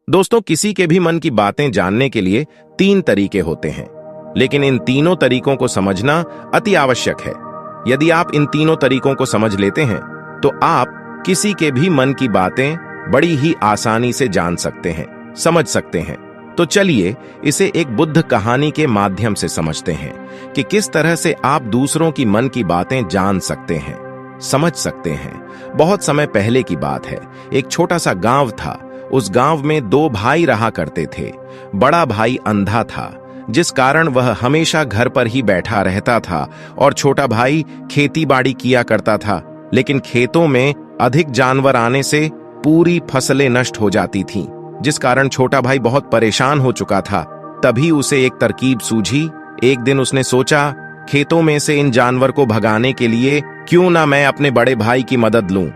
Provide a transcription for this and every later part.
दोस्तों, किसी के भी मन की बातें जानने के लिए 3 तरीके होते हैं, लेकिन इन तीनों तरीकों को समझना अति आवश्यक है। यदि आप इन तीनों तरीकों को समझ लेते हैं तो आप किसी के भी मन की बातें बड़ी ही आसानी से जान सकते हैं, समझ सकते हैं। तो चलिए इसे एक बुद्ध कहानी के माध्यम से समझते हैं कि किस तरह से आप दूसरों की मन की बातें जान सकते हैं, समझ सकते हैं। बहुत समय पहले की बात है। एक छोटा सा गांव था। उस गांव में 2 भाई रहा करते थे। बड़ा भाई अंधा था, जिस कारण वह हमेशा घर पर ही बैठा रहता था, और छोटा भाई खेती बाड़ी किया करता था। लेकिन खेतों में अधिक जानवर आने से पूरी फसलें नष्ट हो जाती थीं, जिस कारण छोटा भाई बहुत परेशान हो चुका था। तभी उसे एक तरकीब सूझी। एक दिन उसने सोचा, खेतों में से इन जानवर को भगाने के लिए क्यों ना मैं अपने बड़े भाई की मदद लूं।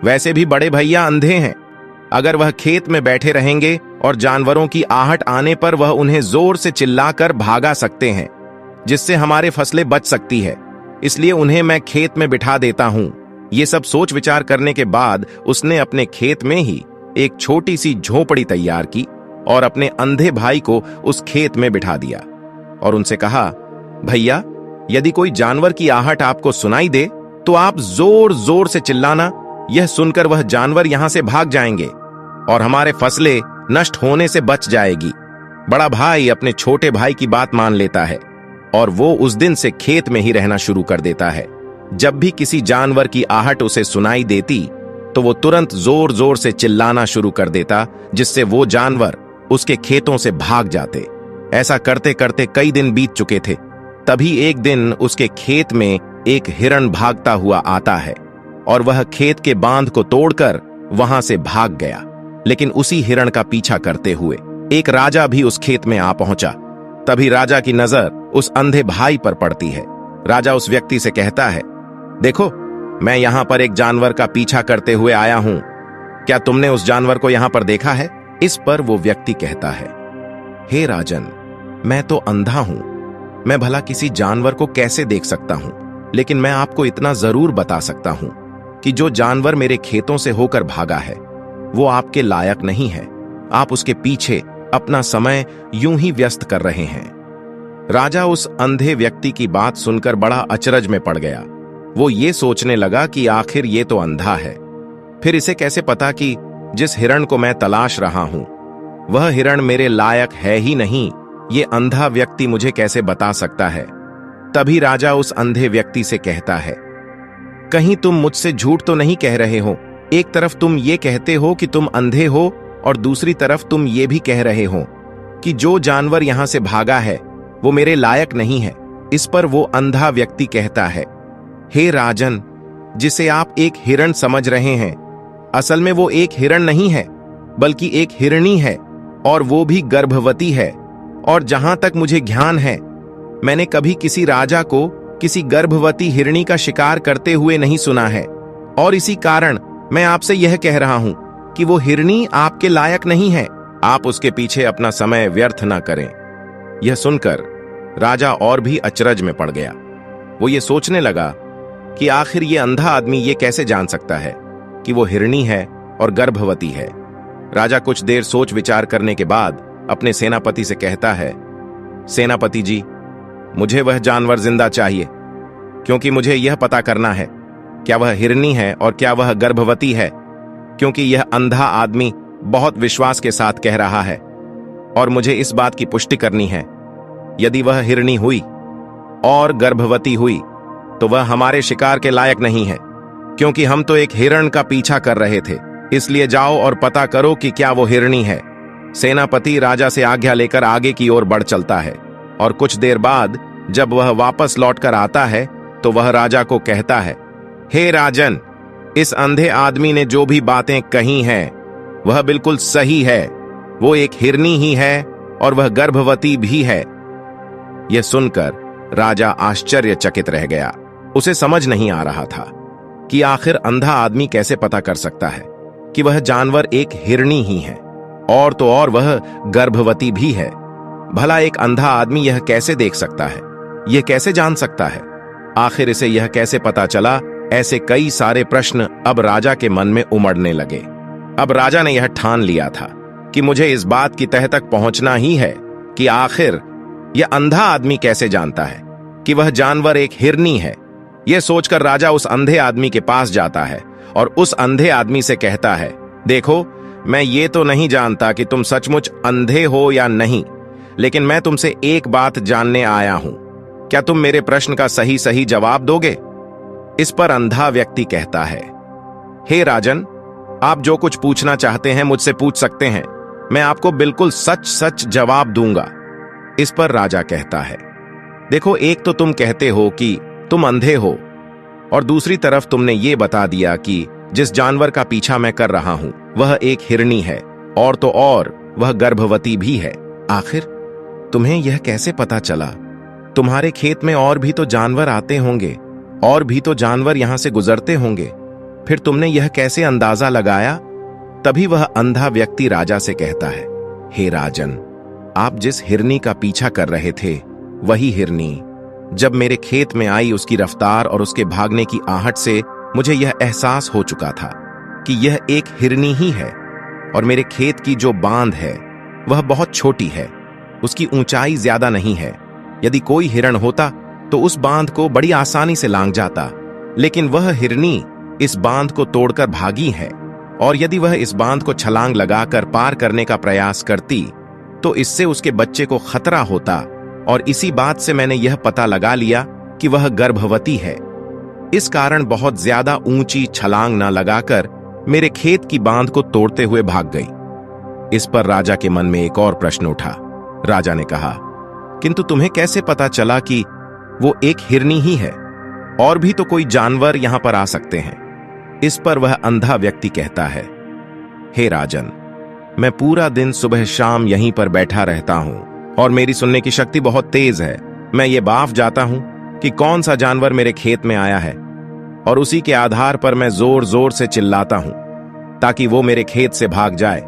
वैसे भी बड़े भैया अंधे हैं। अगर वह खेत में बैठे रहेंगे और जानवरों की आहट आने पर वह उन्हें जोर से चिल्लाकर भागा सकते हैं, जिससे हमारे फसलें बच सकती है। इसलिए उन्हें मैं खेत में बिठा देता हूं। ये सब सोच विचार करने के बाद उसने अपने खेत में ही एक छोटी सी झोपड़ी तैयार की और अपने अंधे भाई को उस खेत में बिठा दिया और उनसे कहा, भैया, यदि कोई जानवर की आहट आपको सुनाई दे तो आप जोर जोर से चिल्लाना। यह सुनकर वह जानवर यहां से भाग जाएंगे और हमारे फसलें नष्ट होने से बच जाएगी। बड़ा भाई अपने छोटे भाई की बात मान लेता है और वो उस दिन से खेत में ही रहना शुरू कर देता है। जब भी किसी जानवर की आहट उसे सुनाई देती तो वो तुरंत जोर जोर से चिल्लाना शुरू कर देता, जिससे वो जानवर उसके खेतों से भाग जाते। ऐसा करते करते कई दिन बीत चुके थे। तभी एक दिन उसके खेत में एक हिरण भागता हुआ आता है और वह खेत के बांध को तोड़कर वहां से भाग गया। लेकिन उसी हिरण का पीछा करते हुए एक राजा भी उस खेत में आ पहुंचा। तभी राजा की नजर उस अंधे भाई पर पड़ती है। राजा उस व्यक्ति से कहता है, देखो, मैं यहां पर एक जानवर का पीछा करते हुए आया हूं। क्या तुमने उस जानवर को यहां पर देखा है? इस पर वो व्यक्ति कहता है, हे राजन, मैं तो अंधा हूं। मैं भला किसी जानवर को कैसे देख सकता हूं? लेकिन मैं आपको इतना जरूर बता सकता हूं कि जो जानवर मेरे खेतों से होकर भागा है वो आपके लायक नहीं है। आप उसके पीछे अपना समय यूं ही व्यस्त कर रहे हैं। राजा उस अंधे व्यक्ति की बात सुनकर बड़ा अचरज में पड़ गया। वो ये सोचने लगा कि आखिर ये तो अंधा है, फिर इसे कैसे पता कि जिस हिरण को मैं तलाश रहा हूं वह हिरण मेरे लायक है ही नहीं। ये अंधा व्यक्ति मुझे कैसे बता सकता है? तभी राजा उस अंधे व्यक्ति से कहता है, कहीं तुम मुझसे झूठ तो नहीं कह रहे हो? एक तरफ तुम ये कहते हो कि तुम अंधे हो और दूसरी तरफ तुम ये भी कह रहे हो कि जो जानवर यहां से भागा है वो मेरे लायक नहीं है। इस पर वो अंधा व्यक्ति कहता है, हे राजन, जिसे आप एक हिरण समझ रहे हैं, असल में वो एक हिरण नहीं है बल्कि एक हिरणी है, और वो भी गर्भवती है। और जहां तक मुझे ज्ञान है, मैंने कभी किसी राजा को किसी गर्भवती हिरणी का शिकार करते हुए नहीं सुना है, और इसी कारण मैं आपसे यह कह रहा हूं कि वो हिरणी आपके लायक नहीं है। आप उसके पीछे अपना समय व्यर्थ ना करें। यह सुनकर राजा और भी अचरज में पड़ गया। वो ये सोचने लगा कि आखिर ये अंधा आदमी ये कैसे जान सकता है कि वो हिरणी है और गर्भवती है। राजा कुछ देर सोच विचार करने के बाद अपने सेनापति से कहता है, सेनापति जी, मुझे वह जानवर जिंदा चाहिए, क्योंकि मुझे यह पता करना है क्या वह हिरणी है और क्या वह गर्भवती है, क्योंकि यह अंधा आदमी बहुत विश्वास के साथ कह रहा है और मुझे इस बात की पुष्टि करनी है। यदि वह हिरणी हुई और गर्भवती हुई तो वह हमारे शिकार के लायक नहीं है, क्योंकि हम तो एक हिरण का पीछा कर रहे थे। इसलिए जाओ और पता करो कि क्या वो हिरणी है। सेनापति राजा से आज्ञा लेकर आगे की ओर बढ़ चलता है और कुछ देर बाद जब वह वापस लौटकर आता है तो वह राजा को कहता है, हे राजन, इस अंधे आदमी ने जो भी बातें कही हैं वह बिल्कुल सही है। वो एक हिरनी ही है और वह गर्भवती भी है। यह सुनकर राजा आश्चर्यचकित रह गया। उसे समझ नहीं आ रहा था कि आखिर अंधा आदमी कैसे पता कर सकता है कि वह जानवर एक हिरनी ही है, और तो और वह गर्भवती भी है। भला एक अंधा आदमी यह कैसे देख सकता है? यह कैसे जान सकता है? आखिर इसे यह कैसे पता चला? ऐसे कई सारे प्रश्न अब राजा के मन में उमड़ने लगे। अब राजा ने यह ठान लिया था कि मुझे इस बात की तह तक पहुंचना ही है कि आखिर यह अंधा आदमी कैसे जानता है कि वह जानवर एक हिरनी है। यह सोचकर राजा उस अंधे आदमी के पास जाता है और उस अंधे आदमी से कहता है, देखो, मैं ये तो नहीं जानता कि तुम सचमुच अंधे हो या नहीं, लेकिन मैं तुमसे एक बात जानने आया हूं। क्या तुम मेरे प्रश्न का सही सही जवाब दोगे? इस पर अंधा व्यक्ति कहता है, हे राजन, आप जो कुछ पूछना चाहते हैं मुझसे पूछ सकते हैं, मैं आपको बिल्कुल सच सच जवाब दूंगा। इस पर राजा कहता है, देखो, एक तो तुम कहते हो कि तुम अंधे हो और दूसरी तरफ तुमने ये बता दिया कि जिस जानवर का पीछा मैं कर रहा हूं वह एक हिरनी है, और तो और वह गर्भवती भी है। आखिर तुम्हें यह कैसे पता चला? तुम्हारे खेत में और भी तो जानवर आते होंगे, और भी तो जानवर यहां से गुजरते होंगे, फिर तुमने यह कैसे अंदाजा लगाया? तभी वह अंधा व्यक्ति राजा से कहता है, हे राजन, आप जिस हिरनी का पीछा कर रहे थे वही हिरनी जब मेरे खेत में आई, उसकी रफ्तार और उसके भागने की आहट से मुझे यह एहसास हो चुका था कि यह एक हिरनी ही है, और मेरे खेत की जो बांध है वह बहुत छोटी है, उसकी ऊंचाई ज्यादा नहीं है। यदि कोई हिरण होता तो उस बांध को बड़ी आसानी से लांघ जाता, लेकिन वह हिरनी इस बांध को तोड़कर भागी है, और यदि वह इस बांध को छलांग लगाकर पार करने का प्रयास करती तो इससे उसके बच्चे को खतरा होता, और इसी बात से मैंने यह पता लगा लिया कि वह गर्भवती है। इस कारण बहुत ज्यादा ऊंची छलांग न लगाकर मेरे खेत की बांध को तोड़ते हुए भाग गई। इस पर राजा के मन में एक और प्रश्न उठा। राजा ने कहा, किंतु तुम्हें कैसे पता चला कि वो एक हिरनी ही है? और भी तो कोई जानवर यहां पर आ सकते हैं। इस पर वह अंधा व्यक्ति कहता है, हे राजन, मैं पूरा दिन सुबह शाम यहीं पर बैठा रहता हूं और मेरी सुनने की शक्ति बहुत तेज है। मैं ये बाफ जाता हूं कि कौन सा जानवर मेरे खेत में आया है, और उसी के आधार पर मैं जोर जोर से चिल्लाता हूं ताकि वो मेरे खेत से भाग जाए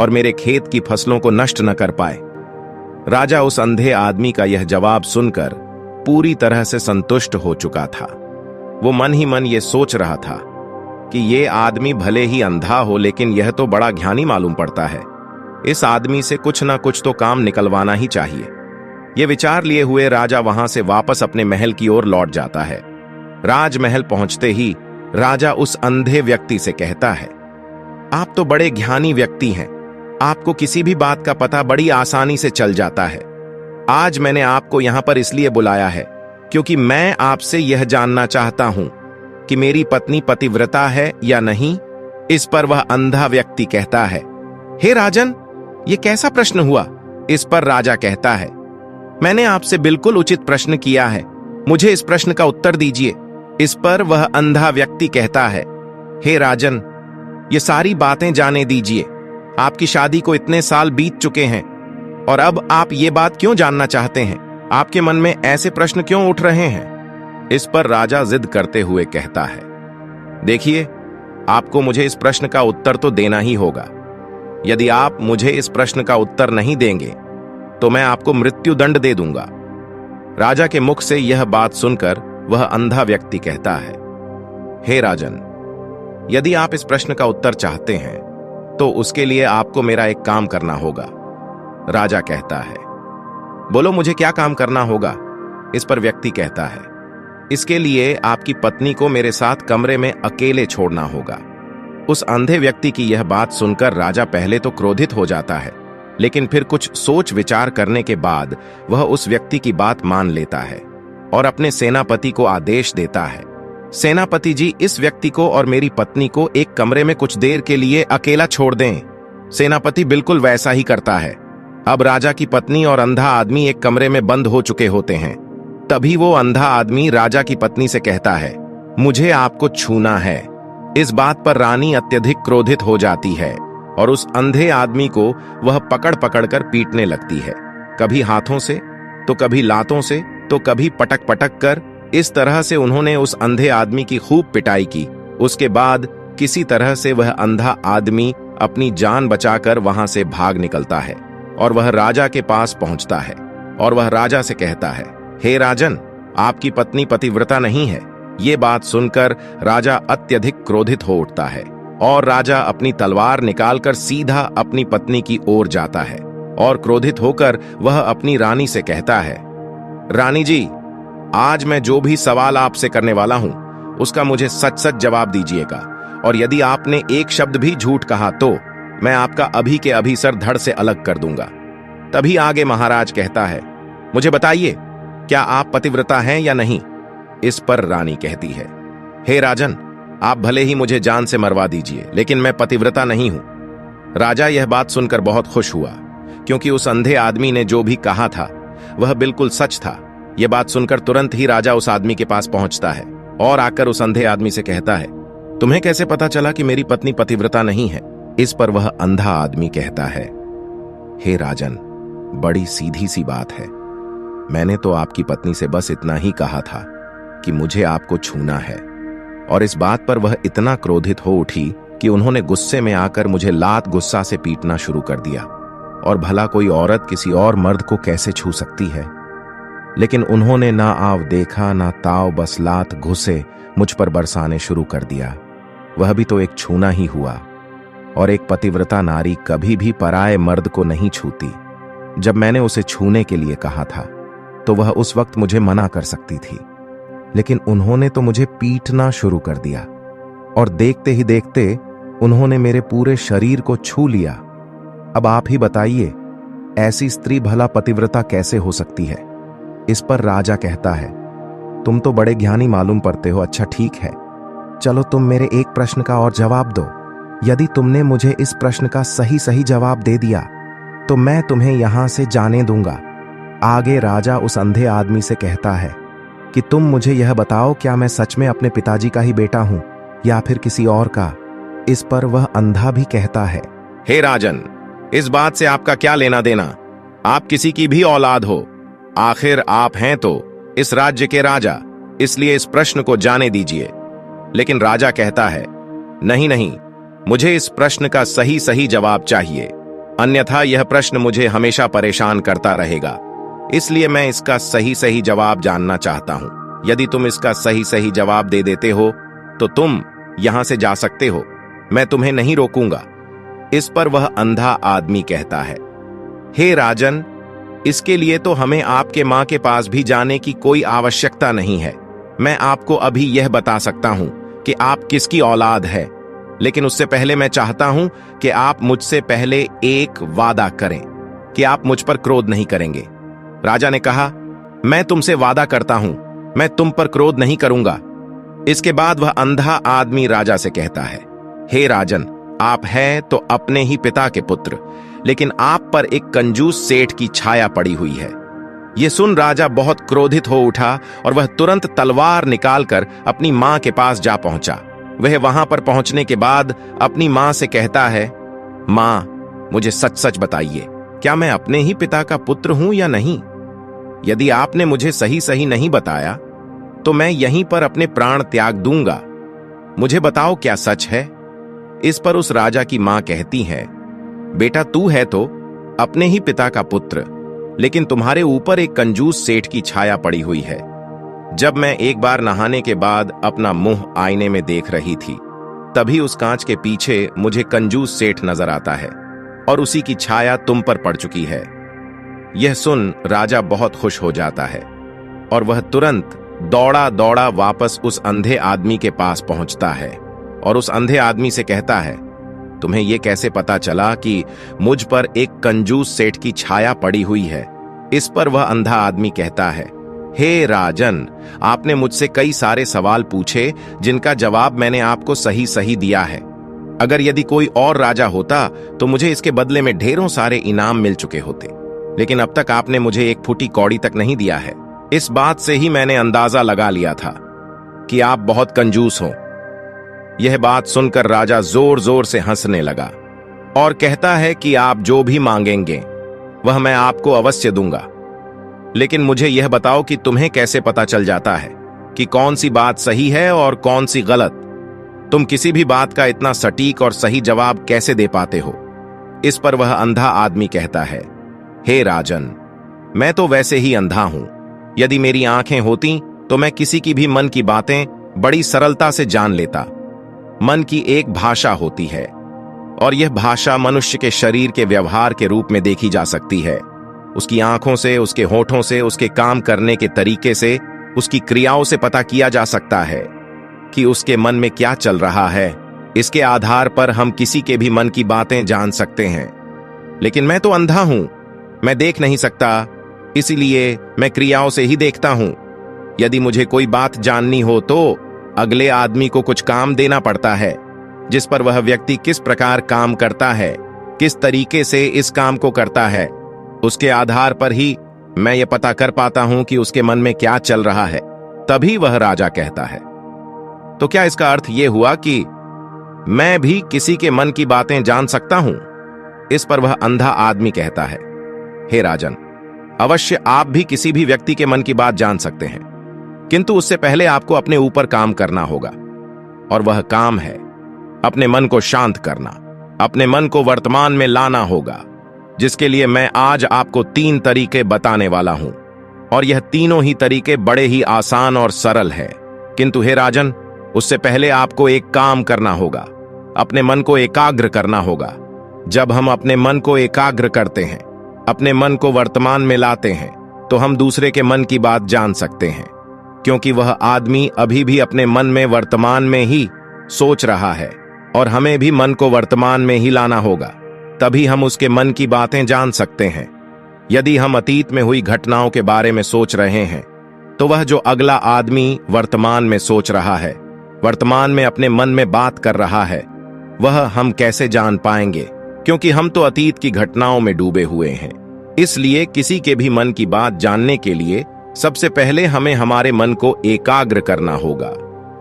और मेरे खेत की फसलों को नष्ट न कर पाए। राजा उस अंधे आदमी का यह जवाब सुनकर पूरी तरह से संतुष्ट हो चुका था। वो मन ही मन ये सोच रहा था कि ये आदमी भले ही अंधा हो, लेकिन यह तो बड़ा ज्ञानी मालूम पड़ता है। इस आदमी से कुछ ना कुछ तो काम निकलवाना ही चाहिए। ये विचार लिए हुए राजा वहां से वापस अपने महल की ओर लौट जाता है। राजमहल पहुंचते ही राजा उस अंधे व्यक्ति से कहता है, आप तो बड़े ज्ञानी व्यक्ति हैं, आपको किसी भी बात का पता बड़ी आसानी से चल जाता है। आज मैंने आपको यहां पर इसलिए बुलाया है क्योंकि मैं आपसे यह जानना चाहता हूं कि मेरी पत्नी पतिव्रता है या नहीं। इस पर वह अंधा व्यक्ति कहता है, हे राजन, यह कैसा प्रश्न हुआ? इस पर राजा कहता है, मैंने आपसे बिल्कुल उचित प्रश्न किया है, मुझे इस प्रश्न का उत्तर दीजिए। इस पर वह अंधा व्यक्ति कहता है, हे राजन, ये सारी बातें जाने दीजिए। आपकी शादी को इतने साल बीत चुके हैं और अब आप ये बात क्यों जानना चाहते हैं? आपके मन में ऐसे प्रश्न क्यों उठ रहे हैं? इस पर राजा जिद करते हुए कहता है, देखिए, आपको मुझे इस प्रश्न का उत्तर तो देना ही होगा। यदि आप मुझे इस प्रश्न का उत्तर नहीं देंगे तो मैं आपको मृत्यु दंड दे दूंगा। राजा के मुख से यह बात सुनकर वह अंधा व्यक्ति कहता है, हे राजन, यदि आप इस प्रश्न का उत्तर चाहते हैं तो उसके लिए आपको मेरा एक काम करना होगा। राजा कहता है, बोलो, मुझे क्या काम करना होगा? इस पर व्यक्ति कहता है, इसके लिए आपकी पत्नी को मेरे साथ कमरे में अकेले छोड़ना होगा। उस अंधे व्यक्ति की यह बात सुनकर राजा पहले तो क्रोधित हो जाता है, लेकिन फिर कुछ सोच विचार करने के बाद वह उस व्यक्ति की बात मान लेता है और अपने सेनापति को आदेश देता है, सेनापति जी, इस व्यक्ति को और मेरी पत्नी को एक कमरे में कुछ देर के लिए अकेला छोड़ दें। सेनापति बिल्कुल वैसा ही करता है। अब राजा की पत्नी और अंधा आदमी एक कमरे में बंद हो चुके होते हैं। तभी वो अंधा आदमी राजा की पत्नी से कहता है, मुझे आपको छूना है। इस बात पर रानी अत्यधिक क्रोधित हो जाती है और उस अंधे आदमी को वह पकड़ पकड़ कर पीटने लगती है, कभी हाथों से तो कभी लातों से तो कभी पटक पटक कर। इस तरह से उन्होंने उस अंधे आदमी की खूब पिटाई की। उसके बाद किसी तरह से वह अंधा आदमी अपनी जान बचाकर वहां से भाग निकलता है और वह राजा के पास पहुंचता है और वह राजा से कहता है, हे राजन, आपकी पत्नी पतिव्रता नहीं है। ये बात सुनकर राजा अत्यधिक क्रोधित हो उठता है और राजा अपनी तलवार निकालकर सीधा अपनी पत्नी की ओर जाता है और क्रोधित होकर वह अपनी रानी से कहता है, रानी जी, आज मैं जो भी सवाल आपसे करने वाला हूं उसका मुझे सच सच जवाब दीजिएगा, और यदि आपने एक शब्द भी झूठ कहा तो मैं आपका अभी के अभी सर धड़ से अलग कर दूंगा। तभी आगे महाराज कहता है, मुझे बताइए, क्या आप पतिव्रता हैं या नहीं? इस पर रानी कहती है, हे राजन, आप भले ही मुझे जान से मरवा दीजिए, लेकिन मैं पतिव्रता नहीं हूं। राजा यह बात सुनकर बहुत खुश हुआ, क्योंकि उस अंधे आदमी ने जो भी कहा था वह बिल्कुल सच था। यह बात सुनकर तुरंत ही राजा उस आदमी के पास पहुंचता है और आकर उस अंधे आदमी से कहता है, तुम्हें कैसे पता चला कि मेरी पत्नी पतिव्रता नहीं है? इस पर वह अंधा आदमी कहता है, हे राजन, बड़ी सीधी सी बात है। मैंने तो आपकी पत्नी से बस इतना ही कहा था कि मुझे आपको छूना है, और इस बात पर वह इतना क्रोधित हो उठी कि उन्होंने गुस्से में आकर मुझे लात गुस्सा से पीटना शुरू कर दिया। और भला कोई औरत किसी और मर्द को कैसे छू सकती है? लेकिन उन्होंने ना आव देखा ना ताव, बस लात घुसे मुझ पर बरसाने शुरू कर दिया। वह भी तो एक छूना ही हुआ, और एक पतिव्रता नारी कभी भी पराये मर्द को नहीं छूती। जब मैंने उसे छूने के लिए कहा था तो वह उस वक्त मुझे मना कर सकती थी, लेकिन उन्होंने तो मुझे पीटना शुरू कर दिया, और देखते ही देखते उन्होंने मेरे पूरे शरीर को छू लिया। अब आप ही बताइए, ऐसी स्त्री भला पतिव्रता कैसे हो सकती है? इस पर राजा कहता है, तुम तो बड़े ज्ञानी मालूम पड़ते हो। अच्छा ठीक है, चलो तुम मेरे एक प्रश्न का और जवाब दो। यदि तुमने मुझे इस प्रश्न का सही सही जवाब दे दिया तो मैं तुम्हें यहां से जाने दूंगा। आगे राजा उस अंधे आदमी से कहता है कि तुम मुझे यह बताओ, क्या मैं सच में अपने पिताजी का ही बेटा हूं या फिर किसी और का? इस पर वह अंधा भी कहता है, हे राजन, इस बात से आपका क्या लेना देना? आप किसी की भी औलाद हो, आखिर आप हैं तो इस राज्य के राजा, इसलिए इस प्रश्न को जाने दीजिए। लेकिन राजा कहता है, नहीं नहीं, मुझे इस प्रश्न का सही सही जवाब चाहिए, अन्यथा यह प्रश्न मुझे हमेशा परेशान करता रहेगा। इसलिए मैं इसका सही सही जवाब जानना चाहता हूं। यदि तुम इसका सही सही जवाब दे देते हो तो तुम यहां से जा सकते हो, मैं तुम्हें नहीं रोकूंगा। इस पर वह अंधा आदमी कहता है, हे राजन, इसके लिए तो हमें आपके मां के पास भी जाने की कोई आवश्यकता नहीं है। मैं आपको अभी यह बता सकता हूं कि आप किसकी औलाद है, लेकिन उससे पहले मैं चाहता हूं कि आप मुझसे पहले एक वादा करें कि आप मुझ पर क्रोध नहीं करेंगे। राजा ने कहा, मैं तुमसे वादा करता हूं, मैं तुम पर क्रोध नहीं करूंगा। इसके बाद वह अंधा आदमी राजा से कहता है, हे राजन, आप हैं तो अपने ही पिता के पुत्र, लेकिन आप पर एक कंजूस सेठ की छाया पड़ी हुई है। यह सुन राजा बहुत क्रोधित हो उठा और वह तुरंत तलवार निकालकर अपनी मां के पास जा पहुंचा। वह वहां पर पहुंचने के बाद अपनी मां से कहता है, मां, मुझे सच सच बताइए, क्या मैं अपने ही पिता का पुत्र हूं या नहीं? यदि आपने मुझे सही सही नहीं बताया तो मैं यहीं पर अपने प्राण त्याग दूंगा। मुझे बताओ, क्या सच है? इस पर उस राजा की मां कहती है, बेटा, तू है तो अपने ही पिता का पुत्र, लेकिन तुम्हारे ऊपर एक कंजूस सेठ की छाया पड़ी हुई है। जब मैं एक बार नहाने के बाद अपना मुंह आईने में देख रही थी, तभी उस कांच के पीछे मुझे कंजूस सेठ नजर आता है और उसी की छाया तुम पर पड़ चुकी है। यह सुन राजा बहुत खुश हो जाता है और वह तुरंत दौड़ा दौड़ा वापस उस अंधे आदमी के पास पहुंचता है और उस अंधे आदमी से कहता है, तुम्हें यह कैसे पता चला कि मुझ पर एक कंजूस सेठ की छाया पड़ी हुई है? इस पर वह अंधा आदमी कहता है, हे राजन, आपने मुझसे कई सारे सवाल पूछे जिनका जवाब मैंने आपको सही सही दिया है। अगर यदि कोई और राजा होता तो मुझे इसके बदले में ढेरों सारे इनाम मिल चुके होते, लेकिन अब तक आपने मुझे एक फूटी कौड़ी तक नहीं दिया है। इस बात से ही मैंने अंदाजा लगा लिया था कि आप बहुत कंजूस हो। यह बात सुनकर राजा जोर जोर से हंसने लगा और कहता है कि आप जो भी मांगेंगे वह मैं आपको अवश्य दूंगा, लेकिन मुझे यह बताओ कि तुम्हें कैसे पता चल जाता है कि कौन सी बात सही है और कौन सी गलत? तुम किसी भी बात का इतना सटीक और सही जवाब कैसे दे पाते हो? इस पर वह अंधा आदमी कहता है, हे राजन, मैं तो वैसे ही अंधा हूं। यदि मेरी आंखें होती तो मैं किसी की भी मन की बातें बड़ी सरलता से जान लेता। मन की एक भाषा होती है और यह भाषा मनुष्य के शरीर के व्यवहार के रूप में देखी जा सकती है। उसकी आंखों से, उसके होठों से, उसके काम करने के तरीके से, उसकी क्रियाओं से पता किया जा सकता है कि उसके मन में क्या चल रहा है। इसके आधार पर हम किसी के भी मन की बातें जान सकते हैं। लेकिन मैं तो अंधा हूं, मैं देख नहीं सकता, इसीलिए मैं क्रियाओं से ही देखता हूं। यदि मुझे कोई बात जाननी हो तो अगले आदमी को कुछ काम देना पड़ता है, जिस पर वह व्यक्ति किस प्रकार काम करता है, किस तरीके से इस काम को करता है, उसके आधार पर ही मैं ये पता कर पाता हूं कि उसके मन में क्या चल रहा है। तभी वह राजा कहता है। तो क्या इसका अर्थ यह हुआ कि मैं भी किसी के मन की बातें जान सकता हूं? इस पर वह अंधा आदमी कहता है, हे राजन, अवश्य आप भी किसी भी व्यक्ति के मन की बात जान सकते हैं, किंतु उससे पहले आपको अपने ऊपर काम करना होगा। और वह काम है अपने मन को शांत करना, अपने मन को वर्तमान में लाना होगा, जिसके लिए मैं आज आपको 3 तरीके बताने वाला हूं। और यह तीनों ही तरीके बड़े ही आसान और सरल है। किंतु हे राजन, उससे पहले आपको एक काम करना होगा, अपने मन को एकाग्र करना होगा। जब हम अपने मन को एकाग्र करते हैं, अपने मन को वर्तमान में लाते हैं, तो हम दूसरे के मन की बात जान सकते हैं, क्योंकि वह आदमी अभी भी अपने मन में वर्तमान में ही सोच रहा है। और हमें भी मन को वर्तमान में ही लाना होगा, तभी हम उसके मन की बातें जान सकते हैं। यदि हम अतीत में हुई घटनाओं के बारे में सोच रहे हैं, तो वह जो अगला आदमी वर्तमान में सोच रहा है, वर्तमान में अपने मन में बात कर रहा है, वह हम कैसे जान पाएंगे? क्योंकि हम तो अतीत की घटनाओं में डूबे हुए हैं। इसलिए किसी के भी मन की बात जानने के लिए सबसे पहले हमें हमारे मन को एकाग्र करना होगा,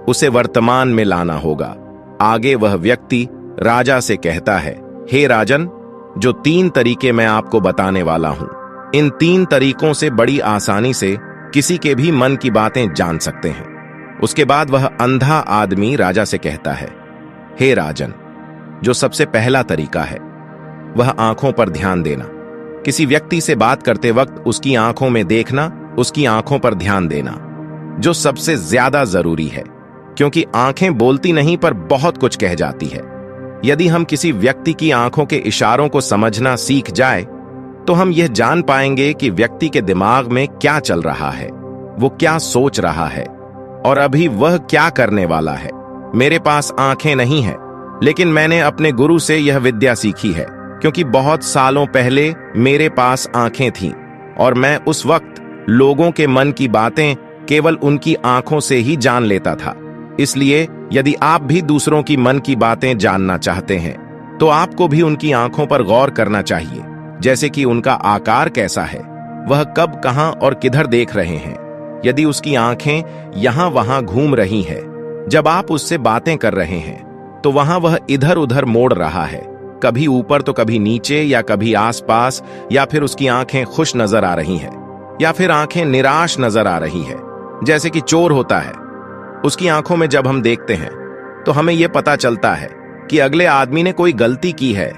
उसे वर्तमान में लाना होगा। आगे वह व्यक्ति राजा से कहता है, हे राजन, जो 3 तरीके मैं आपको बताने वाला हूं, इन 3 तरीकों से बड़ी आसानी से किसी के भी मन की बातें जान सकते हैं। उसके बाद वह अंधा आदमी राजा से कहता है, हे राजन, जो सबसे पहला तरीका है वह आंखों पर ध्यान देना। किसी व्यक्ति से बात करते वक्त उसकी आंखों में देखना, उसकी आंखों पर ध्यान देना, जो सबसे ज्यादा जरूरी है, क्योंकि आंखें बोलती नहीं पर बहुत कुछ कह जाती है। यदि हम किसी व्यक्ति की आंखों के इशारों को समझना सीख जाए, तो हम यह जान पाएंगे कि व्यक्ति के दिमाग में क्या चल रहा है, वो क्या सोच रहा है और अभी वह क्या करने वाला है। मेरे पास आंखें नहीं है, लेकिन मैंने अपने गुरु से यह विद्या सीखी है, क्योंकि बहुत सालों पहले मेरे पास आंखें थीं और मैं उस वक्त लोगों के मन की बातें केवल उनकी आंखों से ही जान लेता था। इसलिए यदि आप भी दूसरों की मन की बातें जानना चाहते हैं, तो आपको भी उनकी आंखों पर गौर करना चाहिए, जैसे कि उनका आकार कैसा है, वह कब, कहां और किधर देख रहे हैं। यदि उसकी आंखें यहां वहां घूम रही हैं, जब आप उससे बातें कर रहे हैं, तो वहां वह इधर उधर मोड़ रहा है, कभी ऊपर तो कभी नीचे, या कभी आसपास, या फिर उसकी आंखें खुश नजर आ रही हैं, या फिर आंखें निराश नजर आ रही हैं, जैसे कि चोर होता है। उसकी आंखों में जब हम देखते हैं, तो हमें यह पता चलता है कि अगले आदमी ने कोई गलती की है।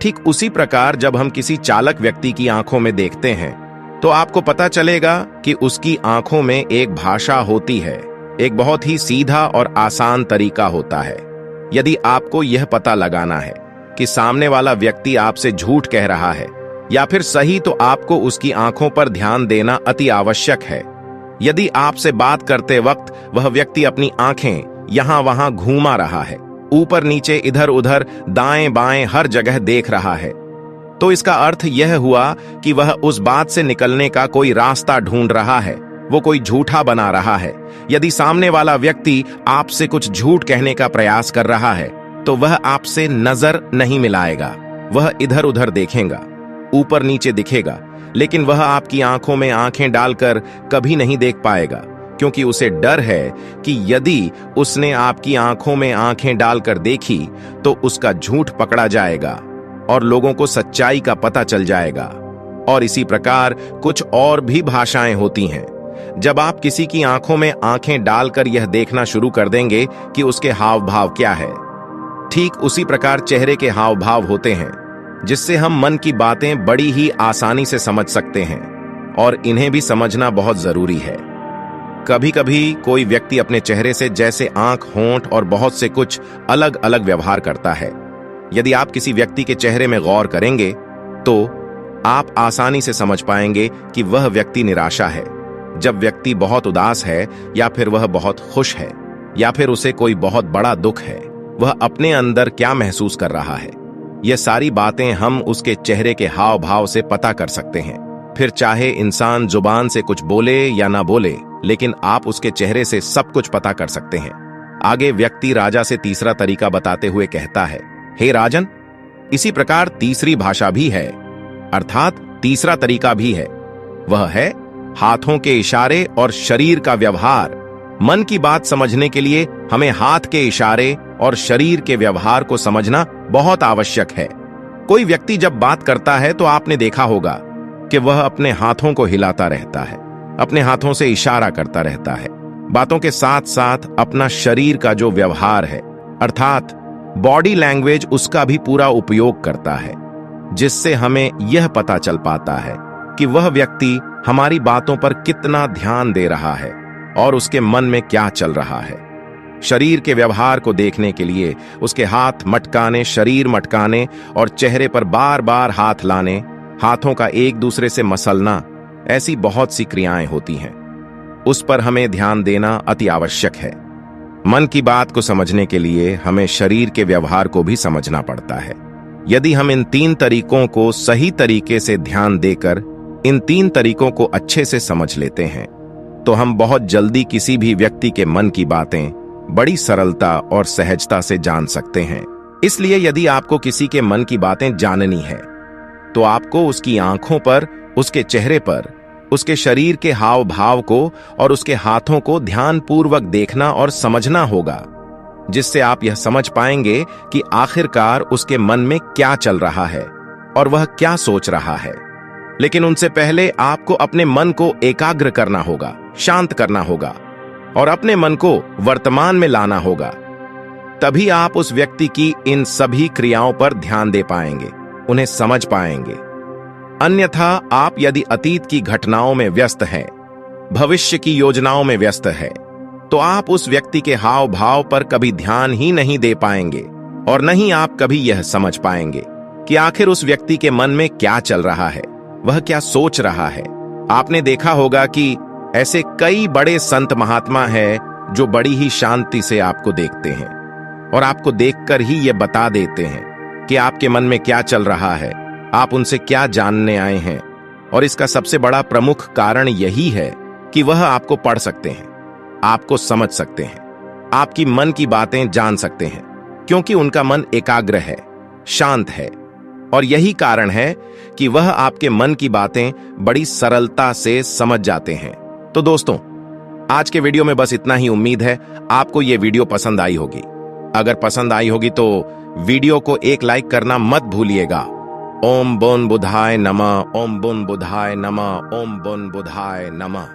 ठीक उसी प्रकार जब हम किसी चालक व्यक्ति की आंखों में देखते हैं, तो आपको पता चलेगा कि उसकी आंखों में एक भाषा होती है, एक बहुत ही सीधा और आसान तरीका होता है। यदि आपको यह पता लगाना है कि सामने वाला व्यक्ति आपसे झूठ कह रहा है या फिर सही, तो आपको उसकी आंखों पर ध्यान देना अति आवश्यक है। यदि आपसे बात करते वक्त वह व्यक्ति अपनी आंखें यहां वहां घुमा रहा है, ऊपर नीचे, इधर उधर, दाएं बाएं, हर जगह देख रहा है, तो इसका अर्थ यह हुआ कि वह उस बात से निकलने का कोई रास्ता ढूंढ रहा है, वो कोई झूठा बना रहा है। यदि सामने वाला व्यक्ति आपसे कुछ झूठ कहने का प्रयास कर रहा है, तो वह आपसे नजर नहीं मिलाएगा, वह इधर उधर देखेगा, ऊपर नीचे दिखेगा, लेकिन वह आपकी आंखों में आंखें डालकर कभी नहीं देख पाएगा, क्योंकि उसे डर है कि यदि उसने आपकी आंखों में आंखें डालकर देखी, तो उसका झूठ पकड़ा जाएगा और लोगों को सच्चाई का पता चल जाएगा। और इसी प्रकार कुछ और भी भाषाएं होती हैं। जब आप किसी की आंखों में आंखें डालकर यह देखना शुरू कर देंगे कि उसके हाव भाव क्या है, ठीक उसी प्रकार चेहरे के हाव भाव होते हैं, जिससे हम मन की बातें बड़ी ही आसानी से समझ सकते हैं, और इन्हें भी समझना बहुत जरूरी है। कभी कभी कोई व्यक्ति अपने चेहरे से जैसे आंख, होंठ और बहुत से कुछ अलग अलग व्यवहार करता है। यदि आप किसी व्यक्ति के चेहरे में गौर करेंगे तो आप आसानी से समझ पाएंगे कि वह व्यक्ति निराशा है, जब व्यक्ति बहुत उदास है, या फिर वह बहुत खुश है, या फिर उसे कोई बहुत बड़ा दुख है। वह अपने अंदर क्या महसूस कर रहा है, यह सारी बातें हम उसके चेहरे के हाव भाव से पता कर सकते हैं। फिर चाहे इंसान जुबान से कुछ बोले या ना बोले, लेकिन आप उसके चेहरे से सब कुछ पता कर सकते हैं। आगे व्यक्ति राजा से तीसरा तरीका बताते हुए कहता है, हे राजन, इसी प्रकार तीसरी भाषा भी है, अर्थात तीसरा तरीका भी है। वह है हाथों के इशारे और शरीर का व्यवहार। मन की बात समझने के लिए हमें हाथ के इशारे और शरीर के व्यवहार को समझना बहुत आवश्यक है। कोई व्यक्ति जब बात करता है तो आपने देखा होगा कि वह अपने हाथों को हिलाता रहता है, अपने हाथों से इशारा करता रहता है। बातों के साथ साथ अपना शरीर का जो व्यवहार है, अर्थात बॉडी लैंग्वेज, उसका भी पूरा उपयोग करता है, जिससे हमें यह पता चल पाता है कि वह व्यक्ति हमारी बातों पर कितना ध्यान दे रहा है और उसके मन में क्या चल रहा है। शरीर के व्यवहार को देखने के लिए उसके हाथ मटकाने, शरीर मटकाने और चेहरे पर बार बार हाथ लाने, हाथों का एक दूसरे से मसलना, ऐसी बहुत सी क्रियाएं होती हैं। उस पर हमें ध्यान देना अति आवश्यक है। मन की बात को समझने के लिए हमें शरीर के व्यवहार को भी समझना पड़ता है। यदि हम इन तीन तरीकों को सही तरीके से ध्यान देकर इन तीन तरीकों को अच्छे से समझ लेते हैं तो हम बहुत जल्दी किसी भी व्यक्ति के मन की बातें बड़ी सरलता और सहजता से जान सकते हैं। इसलिए यदि आपको किसी के मन की बातें जाननी है तो आपको उसकी आंखों पर, उसके चेहरे पर, उसके शरीर के हाव भाव को और उसके हाथों को ध्यानपूर्वक देखना और समझना होगा, जिससे आप यह समझ पाएंगे कि आखिरकार उसके मन में क्या चल रहा है और वह क्या सोच रहा है। लेकिन उनसे पहले आपको अपने मन को एकाग्र करना होगा, शांत करना होगा और अपने मन को वर्तमान में लाना होगा। तभी आप उस व्यक्ति की इन सभी क्रियाओं पर ध्यान दे पाएंगे, उन्हें समझ पाएंगे। अन्यथा आप यदि अतीत की घटनाओं में व्यस्त हैं, भविष्य की योजनाओं में व्यस्त हैं, तो आप उस व्यक्ति के हाव भाव पर कभी ध्यान ही नहीं दे पाएंगे और न ही आप कभी यह समझ पाएंगे कि आखिर उस व्यक्ति के मन में क्या चल रहा है, वह क्या सोच रहा है। आपने देखा होगा कि ऐसे कई बड़े संत महात्मा हैं जो बड़ी ही शांति से आपको देखते हैं और आपको देखकर ही ये बता देते हैं कि आपके मन में क्या चल रहा है, आप उनसे क्या जानने आए हैं। और इसका सबसे बड़ा प्रमुख कारण यही है कि वह आपको पढ़ सकते हैं, आपको समझ सकते हैं, आपकी मन की बातें जान सकते हैं, क्योंकि उनका मन एकाग्र है, शांत है। और यही कारण है कि वह आपके मन की बातें बड़ी सरलता से समझ जाते हैं। तो दोस्तों, आज के वीडियो में बस इतना ही। उम्मीद है आपको यह वीडियो पसंद आई होगी। अगर पसंद आई होगी तो वीडियो को एक लाइक करना मत भूलिएगा। ओम बोन बुधाय नमः, ओम बोन बुधाय नमः, ओम बोन बुधाय नमः।